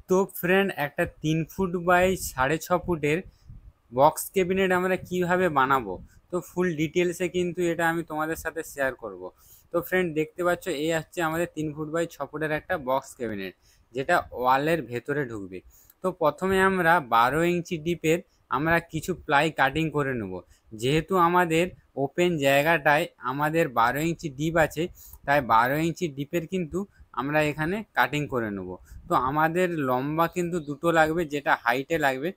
তো ফ্রেন্ড, একটা 3 foot by 6.5 ফুটের বক্স ক্যাবিনেট আমরা কিভাবে বানাবো, তো ফুল ডিটেলসে কিন্তু এটা আমি তোমাদের সাথে শেয়ার করব। তো ফ্রেন্ড, দেখতে পাচ্ছ এই হচ্ছে আমাদের 3 ফুট বাই 6 ফুটের একটা বক্স ক্যাবিনেট, যেটা ওয়ালের ভেতরে ঢুকবে। তো প্রথমে আমরা 12 ইঞ্চি ডিপের আমরা কিছু প্লাই কাটিং করে নেব। যেহেতু আমাদের ওপেন জায়গাটায় আমাদের 12 ইঞ্চি ডিপ আছে, তাই 12 ইঞ্চি ডিপের কিন্তু আমরা এখানে কাটিং করে নেব। তো আমাদের লম্বা কিন্তু দুটো লাগবে, যেটা হাইটে লাগবে,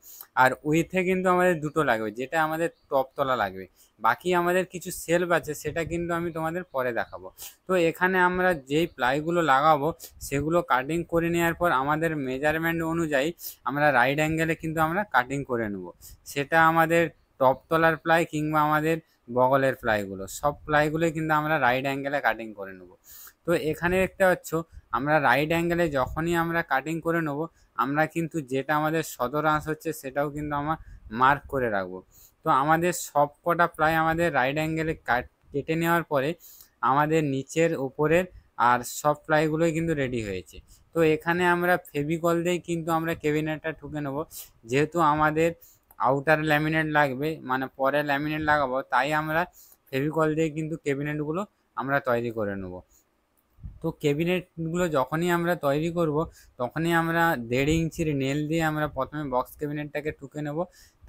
আর উইথে কিন্তু আমাদের দুটো লাগবে, যেটা আমাদের টপ তলা লাগবে। বাকি আমাদের কিছু সেলফ আছে, সেটা কিন্তু আমি তোমাদের পরে দেখাবো। তো এখানে আমরা যেই প্লাইগুলো লাগাবো সেগুলো কাটিং করে নেওয়ার পর আমাদের মেজারমেন্ট অনুযায়ী আমরা রাইট অ্যাঙ্গেলে কিন্তু আমরা কাটিং করে নেব। সেটা আমাদের টপ তলার প্লাই কিংবা আমাদের বগলের প্লাইগুলো, সব প্লাইগুলোই কিন্তু আমরা রাইট অ্যাঙ্গেলে কাটিং করে নেব। তো এখানে দেখতে পাচ্ছ আমরা রাইট অ্যাঙ্গেলে যখনই আমরা কাটিং করে নেব, আমরা কিন্তু যেটা আমাদের সদরাংশ হচ্ছে সেটাও কিন্তু আমরা মার্ক করে রাখবো। তো আমাদের সব কটা প্লাই আমাদের রাইট অ্যাঙ্গেলে কেটে নেওয়ার পরে আমাদের নিচের উপরের আর সব প্লাইগুলোই কিন্তু রেডি হয়েছে। তো এখানে আমরা ফেভিকল দিয়ে কিন্তু আমরা কেবিনেটটা ঠুকে নেব। যেহেতু আমাদের আউটার ল্যামিনেট লাগবে, মানে পরে ল্যামিনেট লাগাবো, তাই আমরা ফেভিকল দিয়ে কিন্তু কেবিনেটগুলো আমরা তৈরি করে নেব। তো ক্যাবিনেটগুলো যখনই আমরা তৈরি করব, তখনই আমরা 1.5 ইঞ্চির নেল দিয়ে আমরা প্রথমে বক্স ক্যাবিনেটটাকে ঠুকে নেব।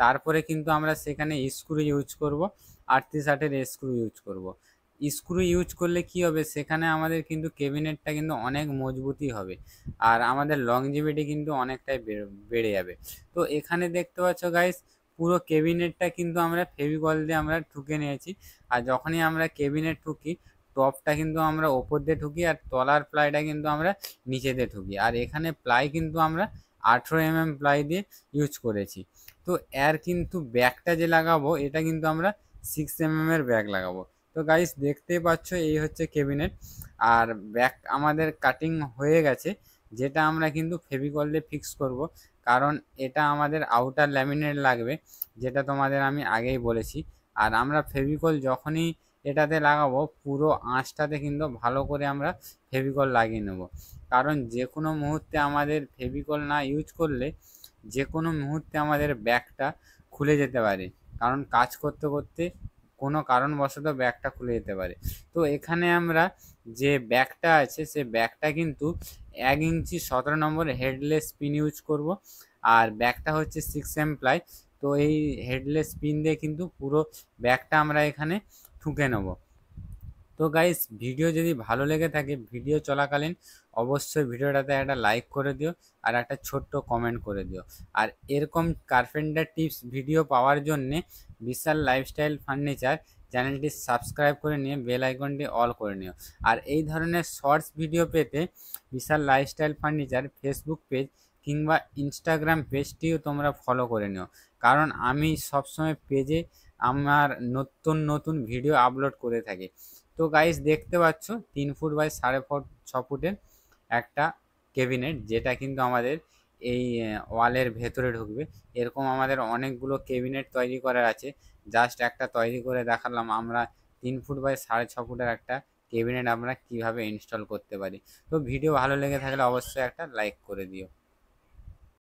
তারপরে কিন্তু আমরা সেখানে স্ক্রু ইউজ করব, 38-8-এর স্ক্রু ইউজ করব। স্ক্রু ইউজ করলে কি হবে, সেখানে আমাদের কিন্তু ক্যাবিনেটটা কিন্তু অনেক মজবুতই হবে, আর আমাদের লংজিভিটি কিন্তু অনেকটাই বেড়ে যাবে। তো এখানে দেখতে পাচ্ছ গাইস, পুরো ক্যাবিনেটটা কিন্তু আমরা ফেভিকল দিয়ে আমরা ঠুকে নিয়েছি। আর যখনই আমরা ক্যাবিনেট ঠুকি, টপটা কিন্তু আমরা ওপর দিয়ে ঠুকি আর তলার প্লাইটা কিন্তু আমরা নিচে দিয়ে ঠুকি। আর এখানে প্লাই কিন্তু আমরা 18 mm প্লাই দিয়ে ইউজ করেছি। তো এর কিন্তু ব্যাগটা যে লাগাবো, এটা কিন্তু আমরা 6 mm এর ব্যাগ লাগাবো। তো গাইস, দেখতেই পাচ্ছ এই হচ্ছে কেবিনেট। আর ব্যাগ আমাদের কাটিং হয়ে গেছে, যেটা আমরা কিন্তু ফেভিকল দিয়ে ফিক্স করব, কারণ এটা আমাদের আউটার ল্যামিনেট লাগবে, যেটা তোমাদের আমি আগেই বলেছি। আর আমরা ফেভিকল যখনই এটাতে লাগাবো, পুরো আঁচটাতে কিন্তু ভালো করে আমরা ফেভিকল লাগিয়ে নেব। কারণ যে কোনো মুহূর্তে আমাদের ফেভিকল না ইউজ করলে যে কোনো মুহূর্তে আমাদের ব্যাগটা খুলে যেতে পারে, কারণ কাজ করতে করতে কোনো কারণবশত ব্যাগটা খুলে যেতে পারে। তো এখানে আমরা যে ব্যাগটা আছে, সে ব্যাগটা কিন্তু 1 ইঞ্চি 17 নম্বর হেডলেস পিন ইউজ করব। আর ব্যাগটা হচ্ছে 6 mm প্লাই। তো এই হেডলেস পিন দিয়ে কিন্তু পুরো ব্যাগটা আমরা এখানে ঠুকে নেব। তো গাইস, ভিডিও যদি ভালো লেগে থাকে, ভিডিও চলাকালীন অবশ্যই ভিডিওটাতে একটা লাইক করে দিও আর একটা ছোট্ট কমেন্ট করে দিও। আর এরকম কার্পেন্টার টিপস ভিডিও পাওয়ার জন্যে বিশাল লাইফস্টাইল ফার্নিচার চ্যানেলটি সাবস্ক্রাইব করে নিয়ে বেল আইকনটি অল করে নিও। আর এই ধরনের শর্টস ভিডিও পেতে বিশাল লাইফস্টাইল ফার্নিচার ফেসবুক পেজ কিংবা ইনস্টাগ্রাম পেজটিও তোমরা ফলো করে নিও, কারণ আমি সবসময় পেজে আমার নতুন নতুন ভিডিও আপলোড করে থাকি। তো গাইস, দেখতে পাচ্ছ 3 ফুট বাই 6.5 ফুটের একটা কেবিনেট, যেটা কিন্তু আমাদের এই ওয়ালের ভেতরে ঢুকবে। এরকম আমাদের অনেকগুলো কেবিনেট তৈরি করার আছে, জাস্ট একটা তৈরি করে দেখালাম আমরা 3 ফুট বাই 6.5 ফুটের একটা কেবিনেট আমরা কিভাবে ইনস্টল করতে পারি। তো ভিডিও ভালো লেগে থাকলে অবশ্যই একটা লাইক করে দিও।